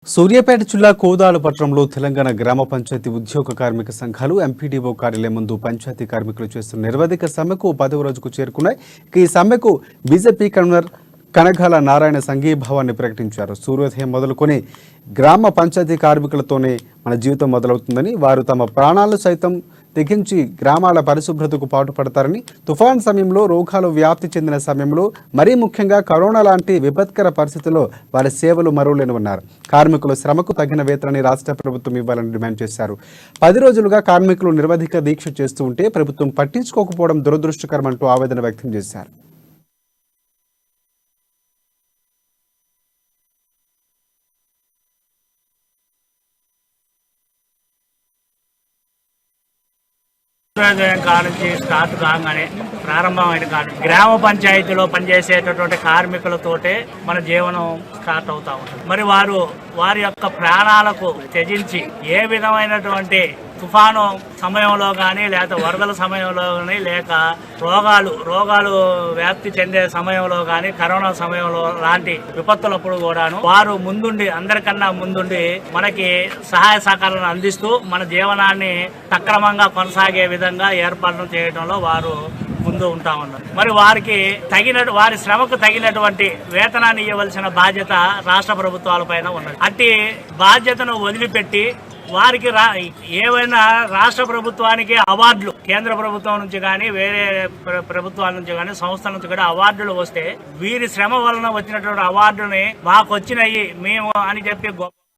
సూర్యాపేట జిల్లా కోదాడ పట్టణంలో తెలంగాణ గ్రామ పంచాయతీ ఉద్యోగ కార్మిక సంఘాలు ఎంపీడీఓ కార్యాలయం ముందు పంచాయతీ కార్మికులు చేస్తున్న నిరవధిక సమ్మెకు 10వ రోజుకు చేరుకున్నాయి. ఈ సమ్మెకు బీజేపీ కన్వీనర్ కనగాల నారాయణ సంఘీభావాన్ని ప్రకటించారు. సూర్యోదయం మొదలుకొని గ్రామ పంచాయతీ కార్మికులతోనే మన జీవితం మొదలవుతుందని, వారు తమ ప్రాణాలు సైతం తెగించి గ్రామాల పరిశుభ్రతకు పాటుపడతారని, తుఫాన్ సమయంలో రోగాలు వ్యాప్తి చెందిన సమయంలో మరీ ముఖ్యంగా కరోనా లాంటి విపత్కర పరిస్థితుల్లో వారి సేవలు మరువలేనివన్నారు. కార్మికుల శ్రమకు తగిన వేతనాన్ని రాష్ట్ర ప్రభుత్వం ఇవ్వాలని డిమాండ్ చేశారు. 10 రోజులుగా కార్మికులు నిరవధిక దీక్ష చేస్తూ ఉంటే ప్రభుత్వం పట్టించుకోకపోవడం దురదృష్టకరమంటూ ఆవేదన వ్యక్తం చేశారు. కానుంచి స్టార్ట్ కాగానే ప్రారంభమైన కాదు గ్రామ పంచాయతీలో పనిచేసేటటువంటి కార్మికులతోటే మన జీవనం స్టార్ట్ అవుతా ఉంటుంది. మరి వారి యొక్క ప్రాణాలకు త్యజించి ఏ విధమైనటువంటి తుఫాను సమయంలో కానీ, లేక వరదల సమయంలో కానీ, లేక రోగాలు వ్యాప్తి చెందే సమయంలో కానీ, కరోనా సమయంలో లాంటి విపత్తులప్పుడు కూడాను వారు ముందుండి, అందరికన్నా ముందుండి మనకి సహాయ సహకారాలను అందిస్తూ మన జీవనాన్ని సక్రమంగా కొనసాగే విధంగా ఏర్పాట్లు చేయడంలో వారు ముందు ఉంటా ఉన్నారు. మరి వారి శ్రమకు తగినటువంటి వేతనాన్ని ఇవ్వవలసిన బాధ్యత రాష్ట్ర ప్రభుత్వాల పైన ఉన్నది. అట్టి బాధ్యతను వదిలిపెట్టి వారికి ఏవైనా రాష్ట్ర ప్రభుత్వానికి అవార్డులు, కేంద్ర ప్రభుత్వం నుంచి కానీ, వేరే ప్రభుత్వాల నుంచి కానీ, సంస్థల నుంచి కూడా అవార్డులు వస్తే వీరి శ్రమ వలన వచ్చినటువంటి అవార్డుని మాకు వచ్చినాయి మేము అని చెప్పి